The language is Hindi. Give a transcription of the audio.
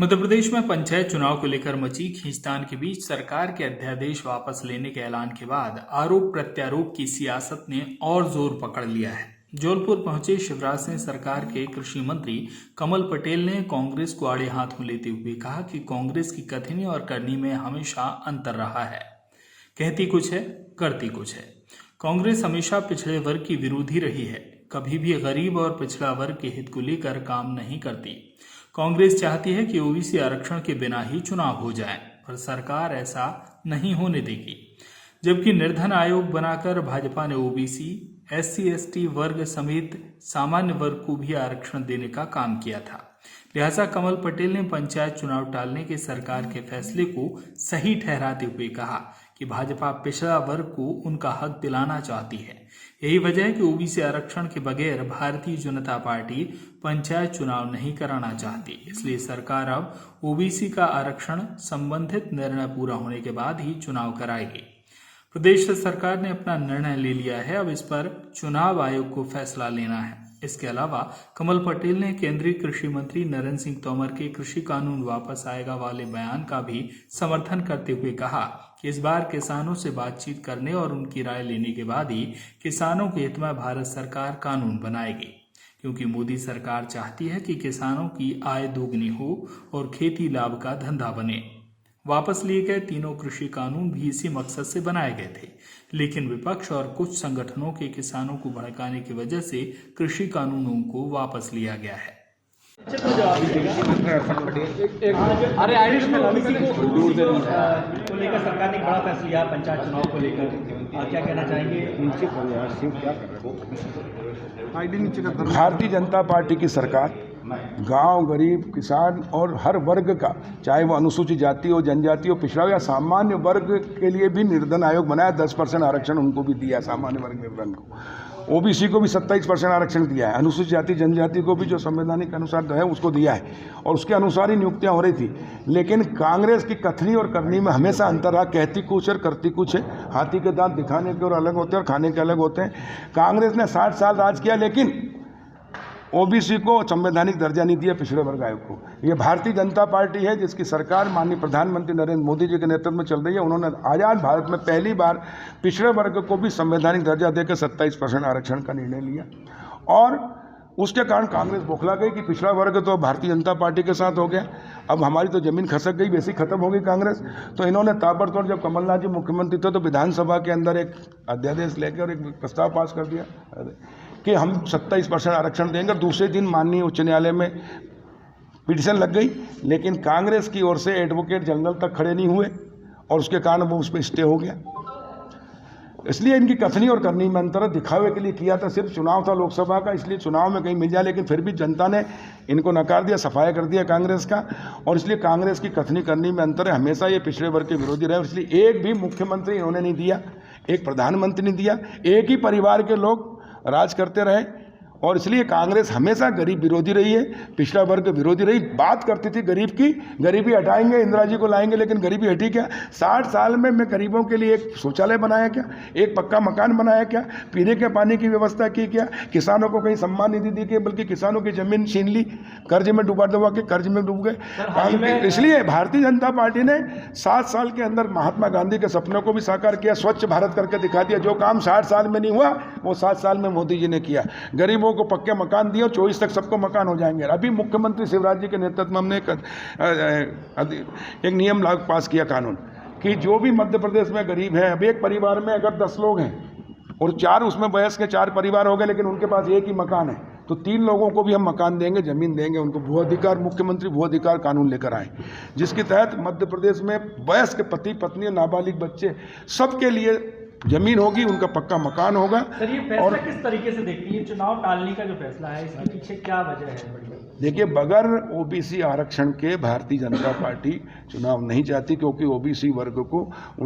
मध्य प्रदेश में पंचायत चुनाव को लेकर मची खींचतान के बीच सरकार के अध्यादेश वापस लेने के ऐलान के बाद आरोप प्रत्यारोप की सियासत ने और जोर पकड़ लिया है। जौनपुर पहुंचे शिवराज सिंह सरकार के कृषि मंत्री कमल पटेल ने कांग्रेस को आड़े हाथों लेते हुए कहा कि कांग्रेस की कथनी और करनी में हमेशा अंतर रहा है। कहती कुछ है, करती कुछ है। कांग्रेस हमेशा पिछड़े वर्ग की विरोधी रही है, कभी भी गरीब और पिछड़ा वर्ग के हित को लेकर काम नहीं करती। कांग्रेस चाहती है कि ओबीसी आरक्षण के बिना ही चुनाव हो जाए, पर सरकार ऐसा नहीं होने देगी। जबकि निर्धन आयोग बनाकर भाजपा ने ओबीसी, SC/ST वर्ग समेत सामान्य वर्ग को भी आरक्षण देने का काम किया था। लिहाजा कमल पटेल ने पंचायत चुनाव टालने के सरकार के फैसले को सही ठहराते हुए कहा कि भाजपा पिछड़ा वर्ग को उनका हक दिलाना चाहती है। यही वजह है कि ओबीसी आरक्षण के बगैर भारतीय जनता पार्टी पंचायत चुनाव नहीं कराना चाहती। इसलिए सरकार अब ओबीसी का आरक्षण संबंधित निर्णय पूरा होने के बाद ही चुनाव कराएगी। प्रदेश सरकार ने अपना निर्णय ले लिया है, अब इस पर चुनाव आयोग को फैसला लेना है। इसके अलावा कमल पटेल ने केंद्रीय कृषि मंत्री नरेंद्र सिंह तोमर के कृषि कानून वापस आएगा वाले बयान का भी समर्थन करते हुए कहा कि इस बार किसानों से बातचीत करने और उनकी राय लेने के बाद ही किसानों के हित में भारत सरकार कानून बनाएगी, क्योंकि मोदी सरकार चाहती है कि किसानों की आय दोगुनी हो और खेती लाभ का धंधा बने। वापस लिए गए तीनों कृषि कानून भी इसी मकसद से बनाए गए थे, लेकिन विपक्ष और कुछ संगठनों के किसानों को भड़काने की वजह से कृषि कानूनों को वापस लिया गया है। अरे आईडी में ओबीसी को लेकर सरकार ने एक बड़ा फैसला लिया पंचायत चुनाव को लेकर, क्या कहना चाहेंगे? भारतीय जनता पार्टी की सरकार गांव, गरीब, किसान और हर वर्ग का, चाहे वो अनुसूचित जाति हो, जनजाति हो, पिछड़ा हो या सामान्य वर्ग के लिए भी निर्धन आयोग बनाया। 10% आरक्षण उनको भी दिया, सामान्य वर्ग निर्धन को। ओबीसी को भी 27% आरक्षण दिया है। अनुसूचित जाति जनजाति को भी जो संवैधानिक अनुसार है उसको दिया है, और उसके अनुसार ही नियुक्तियां हो रही थी। लेकिन कांग्रेस की कथनी और करनी में हमेशा अंतर रहा। कहती कुछ और करती कुछ है। हाथी के दांत दिखाने के और अलग होते हैं और खाने के अलग होते हैं। कांग्रेस ने 60 साल राज किया, लेकिन ओबीसी को संवैधानिक दर्जा नहीं दिया, पिछड़े वर्ग आयोग को। ये भारतीय जनता पार्टी है जिसकी सरकार माननीय प्रधानमंत्री नरेंद्र मोदी जी के नेतृत्व में चल रही है। उन्होंने आज़ाद भारत में पहली बार पिछड़े वर्ग को भी संवैधानिक दर्जा देकर 27% आरक्षण का निर्णय लिया, और उसके कारण कांग्रेस बौखला गई कि पिछड़ा वर्ग तो भारतीय जनता पार्टी के साथ हो गया, अब हमारी तो जमीन खसक गई, वैसी खत्म हो गई कांग्रेस। तो इन्होंने ताबड़तोड़, जब कमलनाथ जी मुख्यमंत्री थे तो विधानसभा के अंदर एक अध्यादेश लेकर एक प्रस्ताव पास कर दिया कि हम 27% आरक्षण देंगे। दूसरे दिन माननीय उच्च न्यायालय में पिटीशन लग गई, लेकिन कांग्रेस की ओर से एडवोकेट जनरल तक खड़े नहीं हुए, और उसके कारण वो उस पर स्टे हो गया। इसलिए इनकी कथनी और करनी में अंतर है। दिखावे के लिए किया था, सिर्फ चुनाव था लोकसभा का, इसलिए चुनाव में कहीं मिल जाए, लेकिन फिर भी जनता ने इनको नकार दिया, सफाया कर दिया कांग्रेस का। और इसलिए कांग्रेस की कथनी करनी में अंतर है। हमेशा ये पिछड़े वर्ग के विरोधी रहे, इसलिए एक भी मुख्यमंत्री इन्होंने नहीं दिया, एक प्रधानमंत्री नहीं दिया, एक ही परिवार के लोग राज करते रहे, और इसलिए कांग्रेस हमेशा गरीब विरोधी रही है, पिछड़ा वर्ग विरोधी रही। बात करती थी गरीब की, गरीबी हटाएंगे, इंदिरा जी को लाएंगे, लेकिन गरीबी हटी क्या? 60 साल में मैं गरीबों के लिए एक शौचालय बनाया क्या? एक पक्का मकान बनाया क्या? पीने के पानी की व्यवस्था की क्या? किसानों को कहीं सम्मान निधि दी क्या? बल्कि किसानों की जमीन छीन ली, कर्ज में डुबा के कर्ज में डूब गए। इसलिए भारतीय जनता पार्टी ने 7 साल के अंदर महात्मा गांधी के सपनों को भी साकार किया, स्वच्छ भारत करके दिखा दिया। जो काम 60 साल में नहीं हुआ वो 7 साल में मोदी जी ने किया। गरीबों को पक्के मकान दिए, 24 तक सबको मकान हो जाएंगे। अभी मुख्यमंत्री शिवराज जी के नेतृत्व में हमने एक नियम लागू पास किया, कानून, कि जो भी मध्य प्रदेश में गरीब है, अब एक परिवार में अगर 10 लोग हैं और 4 उसमें वयस्क के 4 परिवार हो गए, लेकिन उनके पास एक ही मकान है, तो 3 लोगों को भी हम मकान देंगे, जमीन देंगे उनको। भू अधिकार, मुख्यमंत्री भू अधिकार कानून लेकर आए, जिसके तहत मध्य प्रदेश में वयस्क पति पत्नी, नाबालिग बच्चे, सबके लिए जमीन होगी, उनका पक्का मकान होगा। सर, ये फैसला किस तरीके से देखती है? चुनाव टालने का जो फैसला है, इसके पीछे क्या वजह है? देखिए, बगैर ओबीसी आरक्षण के भारतीय जनता पार्टी चुनाव नहीं चाहती, क्योंकि ओबीसी वर्ग को उनका